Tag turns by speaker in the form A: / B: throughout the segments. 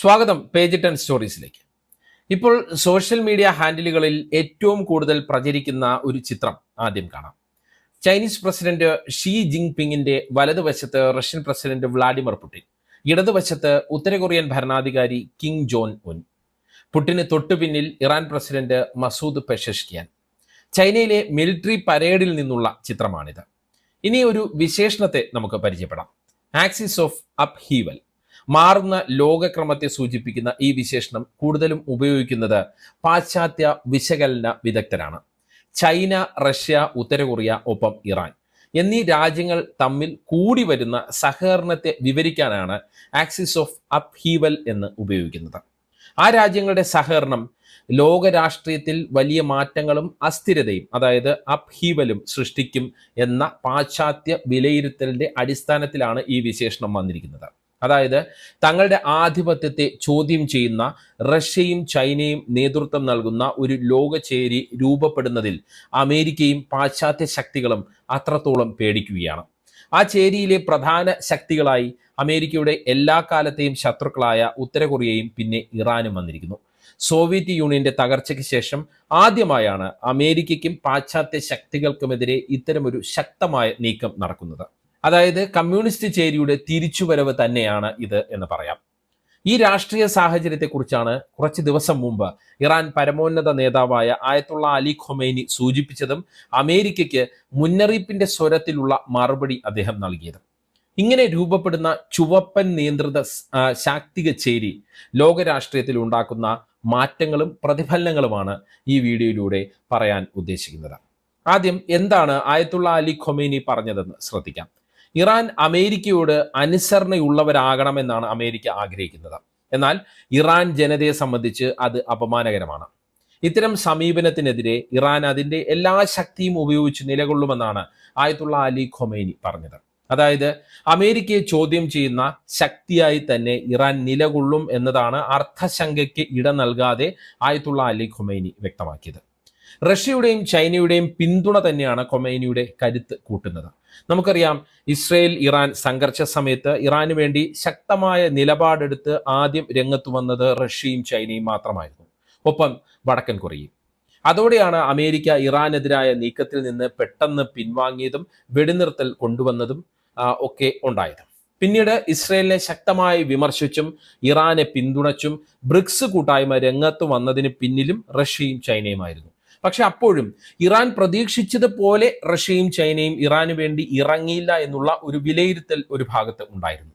A: സ്വാഗതം പേജ് 10 സ്റ്റോറീസിലേക്ക്. ഇപ്പോൾ social media ഹാൻഡിലുകളിൽ ഏറ്റവും കൂടുതൽ പ്രചരിക്കുന്ന ഒരു ചിത്രം ആദ്യം കാണാം. ചൈനീസ് പ്രസിഡന്റ് ഷീ ജിങ് പിങ്ങിന്റെ വലതുവശത്ത് റഷ്യൻ പ്രസിഡന്റ് വ്ളാഡിമിർ പുടിൻ, ഇടതുവശത്ത് ഉത്തര കൊറിയൻ ഭരണാധികാരി കിം ജോങ് ഉൻ. പുടിന് തൊട്ടുപിന്നിൽ ഇറാൻ പ്രസിഡന്റ് മസൂദ് പെഷഷ്കിയാൻ. ചൈനയിലെ മിലിറ്ററി പരേഡിൽ നിന്നുള്ള ചിത്രമാണിത്. ഇനി ഒരു വിശേഷണത്തെ നമുക്ക് പരിചയപ്പെടാം. Axis of upheaval. മാറുന്ന ലോകക്രമത്തെ സൂചിപ്പിക്കുന്ന ഈ വിശേഷണം കൂടുതലും ഉപയോഗിക്കുന്നത് പാശ്ചാത്യ വിശകലന വിദഗ്ധരാണ്. ചൈന, റഷ്യ, ഉത്തര കൊറിയ ഒപ്പം ഇറാൻ എന്നീ രാജ്യങ്ങൾ തമ്മിൽ കൂടി വരുന്ന സഹകരണത്തെ വിവരിക്കാനാണ് ആക്സിസ് ഓഫ് അപ്ഹീവൽ എന്ന് ഉപയോഗിക്കുന്നത്. ആ രാജ്യങ്ങളുടെ സഹകരണം ലോക രാഷ്ട്രീയത്തിൽ വലിയ മാറ്റങ്ങളും അസ്ഥിരതയും, അതായത് അപ്ഹീവലും സൃഷ്ടിക്കും എന്ന പാശ്ചാത്യ വിലയിരുത്തലിന്റെ അടിസ്ഥാനത്തിലാണ് ഈ വിശേഷണം വന്നിരിക്കുന്നത്. അതായത് തങ്ങളുടെ ആധിപത്യത്തെ ചോദ്യം ചെയ്യുന്ന റഷ്യയും ചൈനയും നേതൃത്വം നൽകുന്ന ഒരു ലോകചേരി രൂപപ്പെടുന്നതിൽ അമേരിക്കയും പാശ്ചാത്യ ശക്തികളും അത്രത്തോളം പേടിക്കുകയാണ്. ആ ചേരിയിലെ പ്രധാന ശക്തികളായി അമേരിക്കയുടെ എല്ലാ കാലത്തെയും ശത്രുക്കളായ ഉത്തര കൊറിയയും പിന്നെ ഇറാനും വന്നിരിക്കുന്നു. സോവിയറ്റ് യൂണിയന്റെ തകർച്ചയ്ക്ക് ശേഷം ആദ്യമായാണ് അമേരിക്കയ്ക്കും പാശ്ചാത്യ ശക്തികൾക്കുമെതിരെ ഇത്തരമൊരു ശക്തമായ നീക്കം നടക്കുന്നത്. അതായത് കമ്മ്യൂണിസ്റ്റ് ചേരിയുടെ തിരിച്ചുവരവ് തന്നെയാണ് ഇത് എന്ന് പറയാം. ഈ രാഷ്ട്രീയ സാഹചര്യത്തെക്കുറിച്ചാണ് കുറച്ച് ദിവസം മുമ്പ് ഇറാൻ പരമോന്നത നേതാവായ ആയത്തുള്ള അലി ഖൊമൈനി സൂചിപ്പിച്ചതും അമേരിക്കയ്ക്ക് മുന്നറിയിപ്പിന്റെ സ്വരത്തിലുള്ള മറുപടി അദ്ദേഹം നൽകിയതും. ഇങ്ങനെ രൂപപ്പെടുന്ന ചുവപ്പൻ നിയന്ത്രിത ശാക്തിക ചേരി ലോകരാഷ്ട്രീയത്തിൽ ഉണ്ടാക്കുന്ന മാറ്റങ്ങളും പ്രതിഫലനങ്ങളുമാണ് ഈ വീഡിയോയിലൂടെ പറയാൻ ഉദ്ദേശിക്കുന്നത്. ആദ്യം എന്താണ് ആയത്തുള്ള അലി ഖൊമൈനി പറഞ്ഞതെന്ന് ശ്രദ്ധിക്കാം. ഇറാൻ അമേരിക്കയോട് അനുസരണയുള്ളവരാകണമെന്നാണ് അമേരിക്ക ആഗ്രഹിക്കുന്നത്. എന്നാൽ ഇറാൻ ജനതയെ സംബന്ധിച്ച് അത് അപമാനകരമാണ്. ഇത്തരം സമീപനത്തിനെതിരെ ഇറാൻ അതിൻ്റെ എല്ലാ ശക്തിയും ഉപയോഗിച്ച് നിലകൊള്ളുമെന്നാണ് ആയത്തുള്ള അലി ഖൊമൈനി പറഞ്ഞത്. അതായത് അമേരിക്കയെ ചോദ്യം ചെയ്യുന്ന ശക്തിയായി തന്നെ ഇറാൻ നിലകൊള്ളും എന്നതാണ് അർത്ഥശങ്കയ്ക്ക് ഇട നൽകാതെ ആയത്തുള്ള അലി ഖൊമൈനി വ്യക്തമാക്കിയത്. റഷ്യയുടെയും ചൈനയുടെയും പിന്തുണ തന്നെയാണ് ഖൊമൈനിയുടെ കരുത്ത് കൂട്ടുന്നത്. നമുക്കറിയാം, ഇസ്രയേൽ ഇറാൻ സംഘർഷ സമയത്ത് ഇറാന് വേണ്ടി ശക്തമായ നിലപാടെടുത്ത് ആദ്യം രംഗത്ത് വന്നത് റഷ്യയും ചൈനയും മാത്രമായിരുന്നു, ഒപ്പം വടക്കൻ കൊറിയയും. അതോടെയാണ് അമേരിക്ക ഇറാനെതിരായ നീക്കത്തിൽ നിന്ന് പെട്ടെന്ന് പിൻവാങ്ങിയതും വെടിനിർത്തൽ കൊണ്ടുവന്നതും ഒക്കെ ഉണ്ടായത്. പിന്നീട് ഇസ്രയേലിനെ ശക്തമായി വിമർശിച്ചും ഇറാനെ പിന്തുണച്ചും ബ്രിക്സ് കൂട്ടായ്മ രംഗത്ത് വന്നതിന് പിന്നിലും റഷ്യയും ചൈനയുമായിരുന്നു. പക്ഷെ അപ്പോഴും ഇറാൻ പ്രതീക്ഷിച്ചതുപോലെ റഷ്യയും ചൈനയും ഇറാന് വേണ്ടി ഇറങ്ങിയില്ല എന്നുള്ള ഒരു വിലയിരുത്തൽ ഒരു ഭാഗത്ത് ഉണ്ടായിരുന്നു.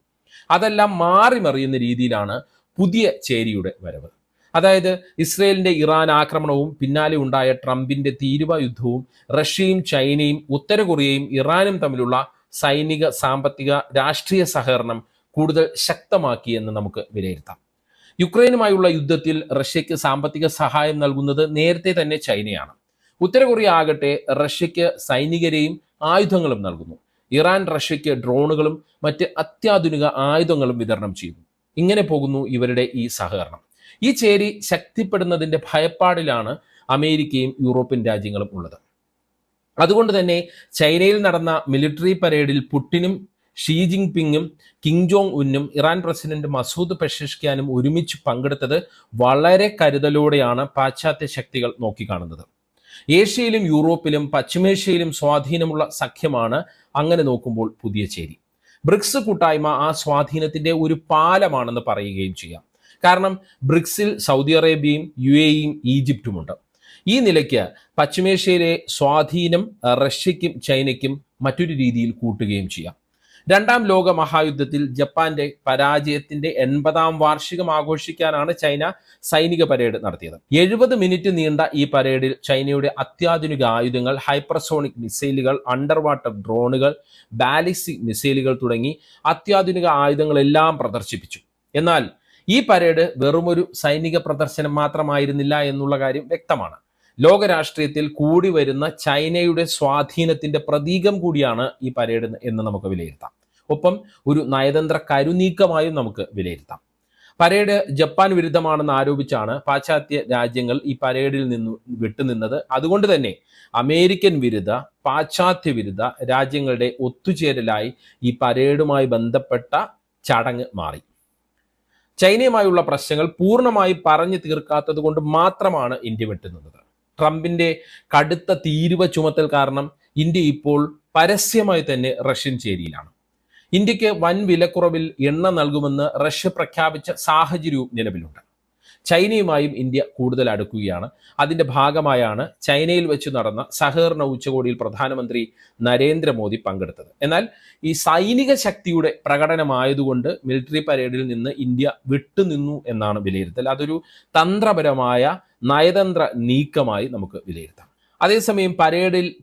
A: അതെല്ലാം മാറി മറിയുന്ന രീതിയിലാണ് പുതിയ ചേരിയുടെ വരവ്. അതായത് ഇസ്രയേലിന്റെ ഇറാൻ ആക്രമണവും പിന്നാലെ ഉണ്ടായ ട്രംപിന്റെ തീരുവ യുദ്ധവും റഷ്യയും ചൈനയും ഉത്തര കൊറിയയും ഇറാനും തമ്മിലുള്ള സൈനിക, സാമ്പത്തിക, രാഷ്ട്രീയ സഹകരണം കൂടുതൽ ശക്തമാക്കിയെന്ന് നമുക്ക് വിലയിരുത്താം. യുക്രൈനുമായുള്ള യുദ്ധത്തിൽ റഷ്യയ്ക്ക് സാമ്പത്തിക സഹായം നൽകുന്നത് നേരത്തെ തന്നെ ചൈനയാണ്. ഉത്തര കൊറിയ ആകട്ടെ റഷ്യയ്ക്ക് സൈനികരെയും ആയുധങ്ങളും നൽകുന്നു. ഇറാൻ റഷ്യയ്ക്ക് ഡ്രോണുകളും മറ്റ് അത്യാധുനിക ആയുധങ്ങളും വിതരണം ചെയ്യുന്നു. ഇങ്ങനെ പോകുന്നു ഇവരുടെ ഈ സഹകരണം. ഈ ചേരി ശക്തിപ്പെടുന്നതിന്റെ ഭയപ്പാടിലാണ് അമേരിക്കയും യൂറോപ്യൻ രാജ്യങ്ങളും ഉള്ളത്. അതുകൊണ്ട് തന്നെ ചൈനയിൽ നടന്ന മിലിറ്ററി പരേഡിൽ പുടിനും ഷീ ജിങ് പിങ്ങും കിം ജോങ് ഉന്നും ഇറാൻ പ്രസിഡന്റ് മസൂദ് പെഷഷ്കിയാനും ഒരുമിച്ച് പങ്കെടുത്തത് വളരെ കരുതലോടെയാണ് പാശ്ചാത്യ ശക്തികൾ നോക്കിക്കാണുന്നത്. ഏഷ്യയിലും യൂറോപ്പിലും പശ്ചിമേഷ്യയിലും സ്വാധീനമുള്ള സഖ്യമാണ് അങ്ങനെ നോക്കുമ്പോൾ പുതിയ ചേരി. ബ്രിക്സ് കൂട്ടായ്മ ആ സ്വാധീനത്തിന്റെ ഒരു പാലമാണെന്ന് പറയുകയും ചെയ്യാം. കാരണം ബ്രിക്സിൽ സൗദി അറേബ്യയും UAEയും ഈജിപ്തുമുണ്ട്. ഈ നിലയ്ക്ക് പശ്ചിമേഷ്യയിലെ സ്വാധീനം റഷ്യയ്ക്കും ചൈനയ്ക്കും മറ്റൊരു രീതിയിൽ കൂട്ടുകയും ചെയ്യാം. രണ്ടാം ലോക മഹായുദ്ധത്തിൽ ജപ്പാന്റെ പരാജയത്തിന്റെ 80ാം വാർഷികം ആഘോഷിക്കാനാണ് ചൈന സൈനിക പരേഡ് നടത്തിയത്. 70 മിനിറ്റ് നീണ്ട ഈ പരേഡിൽ ചൈനയുടെ അത്യാധുനിക ആയുധങ്ങൾ, ഹൈപ്പർസോണിക് മിസൈലുകൾ, അണ്ടർ വാട്ടർ ഡ്രോണുകൾ, ബാലിസ്റ്റിക് മിസൈലുകൾ തുടങ്ങി അത്യാധുനിക ആയുധങ്ങളെല്ലാം പ്രദർശിപ്പിച്ചു. എന്നാൽ ഈ പരേഡ് വെറുമൊരു സൈനിക പ്രദർശനം മാത്രമായിരുന്നില്ല എന്നുള്ള കാര്യം വ്യക്തമാണ്. ലോകരാഷ്ട്രീയത്തിൽ കൂടി വരുന്ന ചൈനയുടെ സ്വാധീനത്തിന്റെ പ്രതീകം കൂടിയാണ് ഈ പരേഡ് എന്ന് നമുക്ക് വിലയിരുത്താം. ഒപ്പം ഒരു നയതന്ത്ര കരുനീക്കമായും നമുക്ക് വിലയിരുത്താം. പരേഡ് ജപ്പാൻ വിരുദ്ധമാണെന്ന് ആരോപിച്ചാണ് പാശ്ചാത്യ രാജ്യങ്ങൾ ഈ പരേഡിൽ നിന്ന് വിട്ടുനിന്നത്. അതുകൊണ്ട് തന്നെ അമേരിക്കൻ വിരുദ്ധ, പാശ്ചാത്യ വിരുദ്ധ രാജ്യങ്ങളുടെ ഒത്തുചേരലായി ഈ പരേഡുമായി ബന്ധപ്പെട്ട ചടങ്ങ് മാറി. ചൈനയുമായുള്ള പ്രശ്നങ്ങൾ പൂർണ്ണമായി പറഞ്ഞു തീർക്കാത്തത് കൊണ്ട് മാത്രമാണ് ഇന്ത്യ വിട്ടുനിന്നത്. ട്രംപിന്റെ കടുത്ത തീരുവ ചുമത്തൽ കാരണം ഇന്ത്യ ഇപ്പോൾ പരസ്യമായി തന്നെ റഷ്യൻ ചേരിയിലാണ്. ഇന്ത്യക്ക് വൻ വിലക്കുറവിൽ എണ്ണ നൽകുമെന്ന് റഷ്യ പ്രഖ്യാപിച്ച സാഹചര്യവും നിലവിലുണ്ട്. ചൈനയുമായും ഇന്ത്യ കൂടുതൽ അടുക്കുകയാണ്. അതിന്റെ ഭാഗമായാണ് ചൈനയിൽ വെച്ച് നടന്ന സഹകരണ ഉച്ചകോടിയിൽ പ്രധാനമന്ത്രി നരേന്ദ്രമോദി പങ്കെടുത്തത്. എന്നാൽ ഈ സൈനിക ശക്തിയുടെ പ്രകടനമായതുകൊണ്ട് മിലിറ്ററി പരേഡിൽ നിന്ന് ഇന്ത്യ വിട്ടുനിന്നു എന്നാണ് വിലയിരുത്തൽ. അതൊരു തന്ത്രപരമായ നയതന്ത്ര നീക്കമായി നമുക്ക് വിലയിരുത്താം. അതേസമയം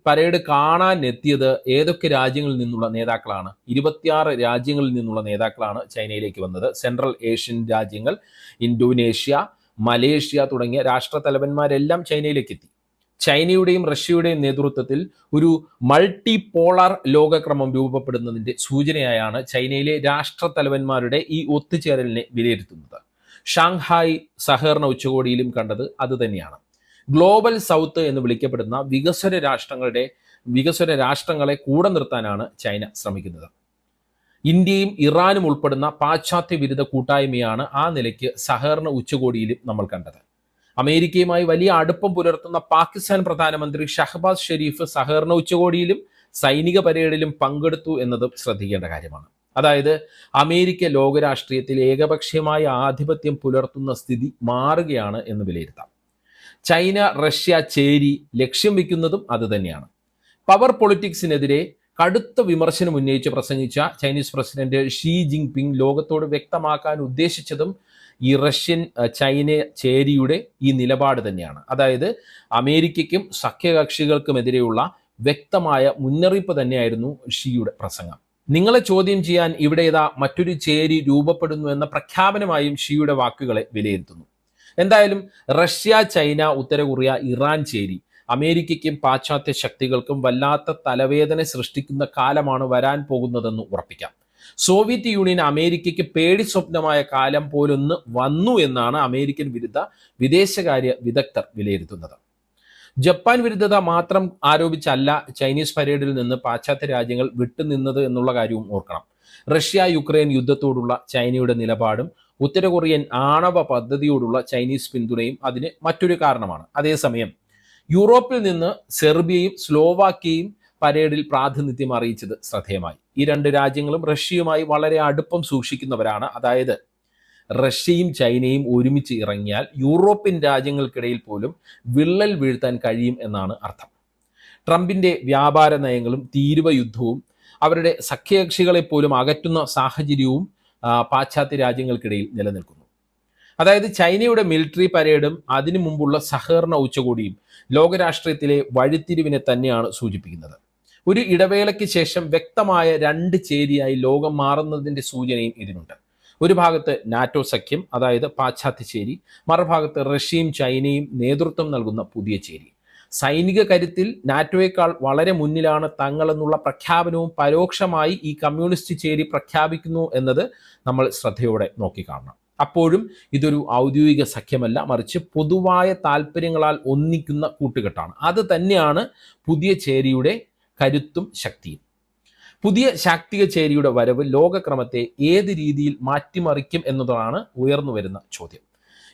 A: പരേഡ് കാണാൻ എത്തിയത് ഏതൊക്കെ രാജ്യങ്ങളിൽ നിന്നുള്ള നേതാക്കളാണ്? 26 രാജ്യങ്ങളിൽ നിന്നുള്ള നേതാക്കളാണ് ചൈനയിലേക്ക് വന്നത്. സെൻട്രൽ ഏഷ്യൻ രാജ്യങ്ങൾ, ഇന്തോനേഷ്യ, മലേഷ്യ തുടങ്ങിയ രാഷ്ട്രത്തലവന്മാരെല്ലാം ചൈനയിലേക്ക് എത്തി. ചൈനയുടെയും റഷ്യയുടെയും നേതൃത്വത്തിൽ ഒരു മൾട്ടി പോളാർ ലോകക്രമം രൂപപ്പെടുന്നതിന്റെ സൂചനയായാണ് ചൈനയിലെ രാഷ്ട്രത്തലവന്മാരുടെ ഈ ഒത്തുചേരലിനെ വിലയിരുത്തുന്നത്. ഷാങ്ഹായ് സഹകരണ ഉച്ചകോടിയിലും കണ്ടത് അതുതന്നെയാണ്. ഗ്ലോബൽ സൗത്ത് എന്ന് വിളിക്കപ്പെടുന്ന വികസ്വര രാഷ്ട്രങ്ങളെ കൂടെ നിർത്താനാണ് ചൈന ശ്രമിക്കുന്നത്. ഇന്ത്യയും ഇറാനും ഉൾപ്പെടുന്ന പാശ്ചാത്യ വിരുദ്ധ കൂട്ടായ്മയാണ് ആ നിലയ്ക്ക് സഹകരണ ഉച്ചകോടിയിലും നമ്മൾ കണ്ടത്. അമേരിക്കയുമായി വലിയ അടുപ്പം പുലർത്തുന്ന പാകിസ്ഥാൻ പ്രധാനമന്ത്രി ഷഹബാസ് ഷെരീഫ് സഹകരണ ഉച്ചകോടിയിലും സൈനിക പരേഡിലും പങ്കെടുത്തു എന്നതും ശ്രദ്ധിക്കേണ്ട കാര്യമാണ്. അതായത് അമേരിക്ക ലോകരാഷ്ട്രീയത്തിൽ ഏകപക്ഷീയമായ ആധിപത്യം പുലർത്തുന്ന സ്ഥിതി മാറുകയാണ് എന്ന് വിലയിരുത്താം. ചൈന റഷ്യ ചേരി ലക്ഷ്യം വയ്ക്കുന്നതും അതുതന്നെയാണ്. പവർ പൊളിറ്റിക്സിനെതിരെ കടുത്ത വിമർശനം ഉന്നയിച്ച് പ്രസംഗിച്ച ചൈനീസ് പ്രസിഡന്റ് ഷീ ജിൻപിങ് ലോകത്തോട് വ്യക്തമാക്കാൻ ഉദ്ദേശിച്ചതും ഈ റഷ്യൻ ചൈന ചേരിയുടെ ഈ നിലപാട് തന്നെയാണ്. അതായത് അമേരിക്കയ്ക്കും സഖ്യകക്ഷികൾക്കുമെതിരെയുള്ള വ്യക്തമായ മുന്നറിയിപ്പ് തന്നെയായിരുന്നു ഷീയുടെ പ്രസംഗം. നിങ്ങളെ ചോദ്യം ചെയ്യാൻ ഇവിടെ മറ്റൊരു ചേരി രൂപപ്പെടുന്നു എന്ന പ്രഖ്യാപനമായും ഷീയുടെ വാക്കുകളെ വിലയിരുത്തുന്നു. എന്തായാലും റഷ്യ, ചൈന, ഉത്തര കൊറിയ, ഇറാൻ ചേരി അമേരിക്കയ്ക്കും പാശ്ചാത്യ ശക്തികൾക്കും വല്ലാത്ത തലവേദന സൃഷ്ടിക്കുന്ന കാലമാണ് വരാൻ പോകുന്നതെന്ന് ഉറപ്പിക്കാം. സോവിയറ്റ് യൂണിയൻ അമേരിക്കയ്ക്ക് പേടി സ്വപ്നമായ കാലം പോലൊന്ന് വന്നു എന്നാണ് അമേരിക്കൻ വിരുദ്ധ വിദേശകാര്യ വിദഗ്ധർ വിലയിരുത്തുന്നത്. ജപ്പാൻ വിരുദ്ധത മാത്രം ആരോപിച്ചല്ല ചൈനീസ് പരേഡിൽ നിന്ന് പാശ്ചാത്യ രാജ്യങ്ങൾ വിട്ടുനിന്നത് എന്നുള്ള കാര്യവും ഓർക്കണം. റഷ്യ യുക്രൈൻ യുദ്ധത്തോടുള്ള ചൈനയുടെ നിലപാടും ഉത്തര കൊറിയൻ ആണവ പദ്ധതിയോടുള്ള ചൈനീസ് പിന്തുണയും അതിന് മറ്റൊരു കാരണമാണ്. അതേസമയം യൂറോപ്പിൽ നിന്ന് സെർബിയയും സ്ലോവാക്യയും പരേഡിൽ പ്രാതിനിധ്യം അറിയിച്ചത് ശ്രദ്ധേയമായി. ഈ രണ്ട് രാജ്യങ്ങളും റഷ്യയുമായി വളരെ അടുപ്പം സൂക്ഷിക്കുന്നവരാണ്. അതായത് റഷ്യയും ചൈനയും ഒരുമിച്ച് ഇറങ്ങിയാൽ യൂറോപ്യൻ രാജ്യങ്ങൾക്കിടയിൽ പോലും വിള്ളൽ വീഴ്ത്താൻ കഴിയും എന്നാണ് അർത്ഥം. ട്രംപിന്റെ വ്യാപാര നയങ്ങളും തീരുവ യുദ്ധവും അവരുടെ സഖ്യകക്ഷികളെ പോലും അകറ്റുന്ന സാഹചര്യവും പാശ്ചാത്യ രാജ്യങ്ങൾക്കിടയിൽ നിലനിൽക്കുന്നു. അതായത് ചൈനയുടെ മിലിറ്ററി പരേഡും അതിനു മുമ്പുള്ള സഹകരണ ഉച്ചകോടിയും ലോകരാഷ്ട്രീയത്തിലെ വഴിത്തിരിവിനെ തന്നെയാണ് സൂചിപ്പിക്കുന്നത്. ഒരു ഇടവേളയ്ക്ക് ശേഷം വ്യക്തമായ രണ്ട് ചേരിയായി ലോകം മാറുന്നതിന്റെ സൂചനയും ഇതിനുണ്ട്. ഒരു ഭാഗത്ത് നാറ്റോ സഖ്യം, അതായത് പാശ്ചാത്യ ചേരി, മറുഭാഗത്ത് റഷ്യയും ചൈനയും നേതൃത്വം നൽകുന്ന പുതിയ ചേരി. സൈനിക കരുത്തിൽ നാറ്റോയേക്കാൾ വളരെ മുന്നിലാണ് തങ്ങളെന്നുള്ള പ്രഖ്യാപനവും പരോക്ഷമായി ഈ കമ്മ്യൂണിസ്റ്റ് ചേരി പ്രഖ്യാപിക്കുന്നു എന്നത് നമ്മൾ ശ്രദ്ധയോടെ നോക്കിക്കാണണം. അപ്പോഴും ഇതൊരു ഔദ്യോഗിക സഖ്യമല്ല, മറിച്ച് പൊതുവായ താല്പര്യങ്ങളാൽ ഒന്നിക്കുന്ന കൂട്ടുകെട്ടാണ്. അത് തന്നെയാണ് പുതിയ ചേരിയുടെ കരുത്തും ശക്തിയും. പുതിയ ശാക്തിക ചേരിയുടെ വരവ് ലോകക്രമത്തെ ഏത് രീതിയിൽ മാറ്റിമറിക്കും എന്നതാണ് ഉയർന്നു വരുന്ന ചോദ്യം.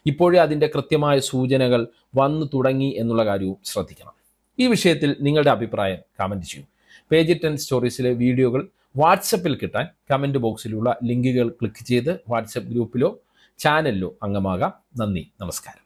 A: ഇപ്പോഴേ അതിൻ്റെ കൃത്യമായ സൂചനകൾ വന്നു തുടങ്ങി എന്നുള്ള കാര്യവും ശ്രദ്ധിക്കണം. ഈ വിഷയത്തിൽ നിങ്ങളുടെ അഭിപ്രായം കമൻറ്റ് ചെയ്യൂ. പേജ് 10 സ്റ്റോറീസിലെ വീഡിയോകൾ വാട്സപ്പിൽ കിട്ടാൻ കമൻറ്റ് ബോക്സിലുള്ള ലിങ്കുകൾ ക്ലിക്ക് ചെയ്ത് വാട്സപ്പ് ഗ്രൂപ്പിലോ ചാനലിലോ അംഗമാകാം. നന്ദി, നമസ്കാരം.